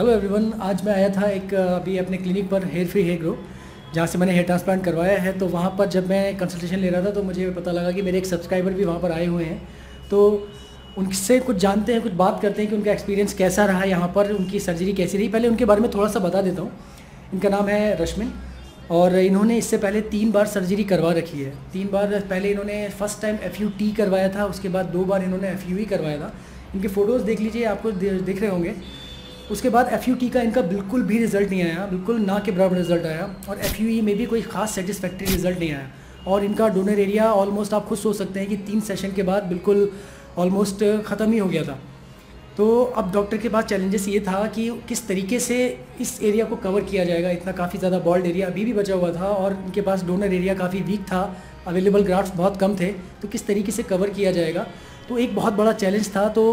Hello everyone, आज मैं आया था अभी अपने क्लिनिक पर हेयर फ्री हेयर ग्रो, जहाँ से मैंने हेयर ट्रांसप्लांट करवाया है। तो वहाँ पर जब मैं कंसल्टेशन ले रहा था तो मुझे पता लगा कि मेरे एक सब्सक्राइबर भी वहाँ पर आए हुए हैं। तो उनसे कुछ जानते हैं, कुछ बात करते हैं कि उनका एक्सपीरियंस कैसा रहा यहाँ पर, उनकी सर्जरी कैसी रही। पहले उनके बारे में थोड़ा सा बता देता हूँ। इनका नाम है रश्मिन और इन्होंने इससे पहले 3 बार सर्जरी करवा रखी है। 3 बार पहले इन्होंने फर्स्ट टाइम FUT करवाया था, उसके बाद 2 बार इन्होंने FUE करवाया था। इनके फ़ोटोज़ देख लीजिए, आपको दिख रहे होंगे। उसके बाद FUT का इनका बिल्कुल भी रिज़ल्ट नहीं आया, बिल्कुल ना के बराबर रिज़ल्ट आया। और FUE में भी कोई ख़ास सेटिस्फैक्ट्री रिज़ल्ट नहीं आया। और इनका डोनर एरिया ऑलमोस्ट आप खुद सोच सकते हैं कि 3 सेशन के बाद बिल्कुल ऑलमोस्ट ख़त्म ही हो गया था। तो अब डॉक्टर के पास चैलेंजेस ये था कि किस तरीके से इस एरिया को कवर किया जाएगा। इतना काफ़ी ज़्यादा बॉल्ड एरिया अभी भी बचा हुआ था और इनके पास डोनर एरिया काफ़ी वीक था, अवेलेबल ग्राफ्ट्स बहुत कम थे। तो किस तरीके से कवर किया जाएगा, तो एक बहुत बड़ा चैलेंज था। तो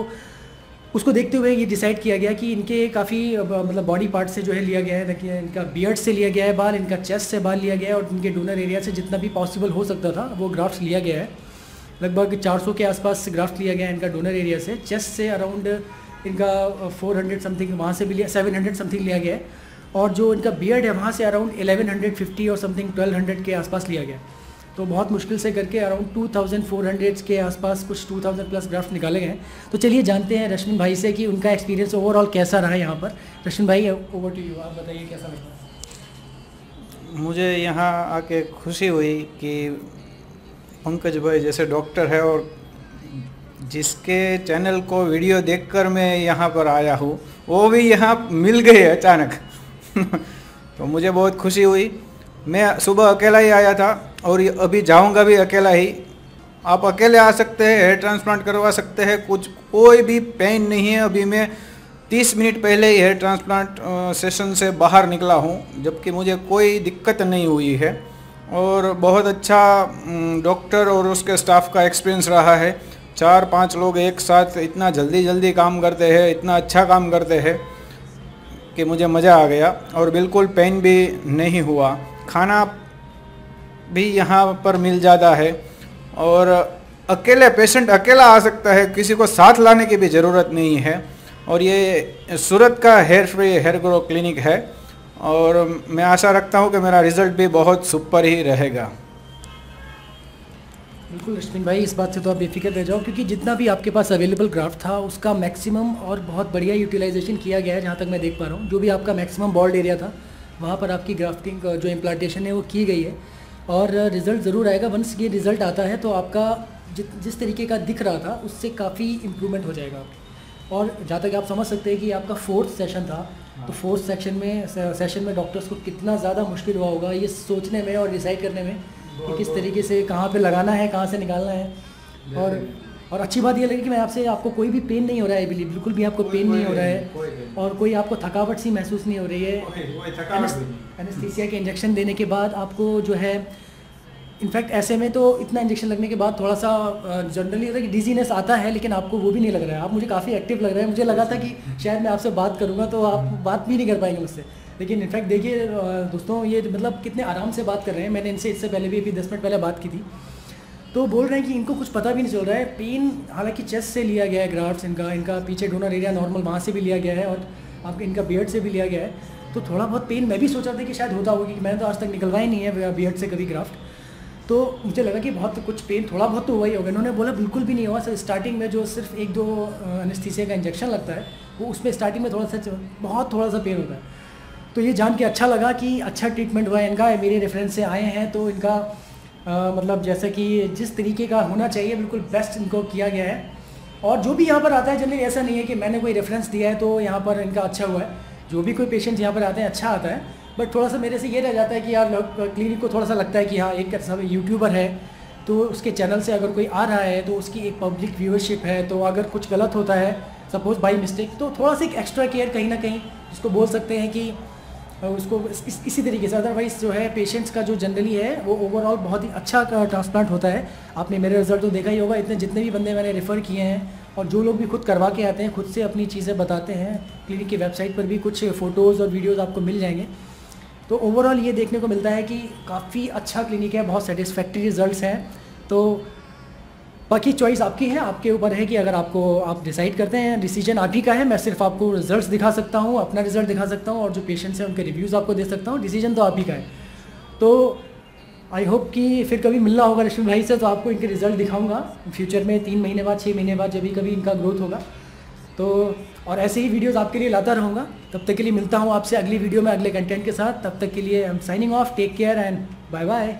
उसको देखते हुए ये डिसाइड किया गया कि इनके काफ़ी मतलब बॉडी पार्ट से जो है लिया गया है। देखिए, इनका बियर्ड से लिया गया है बाल, इनका चेस्ट से बाल लिया गया है और इनके डोनर एरिया से जितना भी पॉसिबल हो सकता था वो ग्राफ्ट्स लिया गया है। लगभग 400 के आसपास ग्राफ्ट लिया गया है इनका डोनर एरिया से। चेस्ट से अराउंड इनका 400 समथिंग, वहाँ से भी लिया 700 समथिंग लिया गया है। और जो इनका बियर्ड है वहाँ से अराउंड 1150 और समथिंग 1200 के आसपास लिया गया है। तो बहुत मुश्किल से करके अराउंड 2400 के आसपास कुछ 2000 प्लस ग्राफ्ट निकाले गए हैं। तो चलिए जानते हैं रश्मिन भाई से कि उनका एक्सपीरियंस ओवरऑल कैसा रहा है यहाँ पर। रश्मिन भाई, ओवर टू यू, आप बताइए कैसा लगा। मुझे यहाँ आके खुशी हुई कि पंकज भाई जैसे डॉक्टर है और जिसके चैनल को वीडियो देखकर मैं यहाँ पर आया हूँ वो भी यहाँ मिल गए अचानक। तो मुझे बहुत खुशी हुई। मैं सुबह अकेला ही आया था और अभी जाऊँगा भी अकेला ही। आप अकेले आ सकते हैं, हेयर ट्रांसप्लांट करवा सकते हैं, कोई भी पेन नहीं है। अभी मैं 30 मिनट पहले ही हेयर ट्रांसप्लांट सेशन से बाहर निकला हूँ, जबकि मुझे कोई दिक्कत नहीं हुई है। और बहुत अच्छा डॉक्टर और उसके स्टाफ का एक्सपीरियंस रहा है। 4-5 लोग एक साथ इतना जल्दी काम करते हैं, इतना अच्छा काम करते हैं कि मुझे मज़ा आ गया। और बिल्कुल पेन भी नहीं हुआ। खाना भी यहाँ पर मिल जाता है और अकेले पेशेंट अकेला आ सकता है, किसी को साथ लाने की भी ज़रूरत नहीं है। और ये सूरत का hair free hair grow clinic है और मैं आशा रखता हूँ कि मेरा रिज़ल्ट भी बहुत सुपर ही रहेगा। बिल्कुल रश्मिन भाई, इस बात से तो आप बेफिक्र रह जाओ, क्योंकि जितना भी आपके पास अवेलेबल ग्राफ्ट था उसका मैक्सिमम और बहुत बढ़िया यूटिलाइजेशन किया गया है। जहाँ तक मैं देख पा रहा हूँ, जो भी आपका मैक्सिमम बॉल्ड एरिया था वहाँ पर आपकी ग्राफ्टिंग जो इम्प्लांटेशन है वो की गई है। और रिज़ल्ट ज़रूर आएगा। वंस ये रिज़ल्ट आता है तो आपका जिस तरीके का दिख रहा था उससे काफ़ी इम्प्रूवमेंट हो जाएगा। और जहाँ तक आप समझ सकते हैं कि आपका 4th सेशन था, तो 4th सेशन में डॉक्टर्स को कितना ज़्यादा मुश्किल हुआ होगा ये सोचने में और डिसाइड करने में कि किस तरीके से कहाँ पे लगाना है, कहाँ से निकालना है। और अच्छी बात ये लगी कि मैं आपको कोई भी पेन नहीं हो रहा है, बिल्कुल भी आपको पेन नहीं हो रहा है और कोई आपको थकावट सी महसूस नहीं हो रही है। एनेस्थीसिया के इंजेक्शन देने के बाद आपको जो है, इनफैक्ट ऐसे में तो इतना इंजेक्शन लगने के बाद थोड़ा सा जनरली होता है कि डिजीनेस आता है, लेकिन आपको वो भी नहीं लग रहा है। आप मुझे काफ़ी एक्टिव लग रहे हैं। मुझे लगा था कि शायद मैं आपसे बात करूँगा तो आप बात भी नहीं कर पाएंगे मुझसे, लेकिन इनफैक्ट देखिए दोस्तों, ये मतलब कितने आराम से बात कर रहे हैं। मैंने इनसे इससे पहले भी 10 मिनट पहले बात की थी, तो बोल रहे हैं कि इनको कुछ पता भी नहीं चल रहा है। पेन हालांकि चेस्ट से लिया गया है ग्राफ्ट्स, इनका पीछे डोनर एरिया नॉर्मल वहाँ से भी लिया गया है और आपके इनका बियर्ड से भी लिया गया है। तो थोड़ा बहुत पेन मैं भी सोच रहा था कि शायद होता होगा, कि मैंने तो आज तक निकलवाया नहीं है बियर्ड से कभी ग्राफ्ट। तो मुझे लगा कि बहुत कुछ पेन थोड़ा बहुत तो हुआ ही होगा। इन्होंने बोला बिल्कुल भी नहीं हुआ सर। स्टार्टिंग में जो सिर्फ 1-2 एनेस्थीसिया का इंजेक्शन लगता है वो उसमें स्टार्टिंग में थोड़ा सा पेन होता है। तो ये जान के अच्छा लगा कि अच्छा ट्रीटमेंट हुआ है इनका। मेरे रेफरेंस से आए हैं तो इनका मतलब जैसे कि जिस तरीके का होना चाहिए बिल्कुल बेस्ट इनको किया गया है। और जो भी यहाँ पर आता है जनरली ऐसा नहीं है कि मैंने कोई रेफरेंस दिया है तो यहाँ पर इनका अच्छा हुआ है। जो भी कोई पेशेंट यहाँ पर आते हैं अच्छा आता है। बट थोड़ा सा मेरे से ये रह जाता है कि यार क्लिनिक को थोड़ा सा लगता है कि हाँ, एक सब यूट्यूबर है तो उसके चैनल से अगर कोई आ रहा है तो उसकी एक पब्लिक व्यूअरशिप है, तो अगर कुछ गलत होता है सपोज बाई मिस्टेक, तो थोड़ा सा एक एक्स्ट्रा केयर कहीं ना कहीं जिसको बोल सकते हैं कि उसको इसी तरीके से। अदरवाइज़ जो है पेशेंट्स का जो जनरली है वो ओवरऑल बहुत ही अच्छा ट्रांसप्लांट होता है। आपने मेरे रिजल्ट तो देखा ही होगा। इतने जितने भी बंदे मैंने रेफ़र किए हैं और जो लोग भी खुद करवा के आते हैं, खुद से अपनी चीज़ें बताते हैं, क्लिनिक की वेबसाइट पर भी कुछ फ़ोटोज़ और वीडियोज़ आपको मिल जाएंगे। तो ओवरऑल ये देखने को मिलता है कि काफ़ी अच्छा क्लिनिक है, बहुत सेटिस्फैक्ट्री रिजल्ट्स हैं। तो बाकी चॉइस आपकी है, आपके ऊपर है कि अगर आपको आप डिसाइड करते हैं, डिसीजन आप ही का है। मैं सिर्फ आपको रिजल्ट्स दिखा सकता हूँ, अपना रिजल्ट दिखा सकता हूँ और जो पेशेंट्स हैं उनके रिव्यूज़ आपको दे सकता हूँ, डिसीजन तो आप ही का है। तो आई होप कि फिर कभी मिलना होगा रश्मि भाई से तो आपको इनके रिजल्ट दिखाऊंगा फ्यूचर में, 3 महीने बाद, 6 महीने बाद, जब भी कभी इनका ग्रोथ होगा तो। और ऐसे ही वीडियोस आपके लिए लाता रहूँगा। तब तक के लिए मिलता हूँ आपसे अगली वीडियो में अगले कंटेंट के साथ। तब तक के लिए I am signing off, take care and bye bye.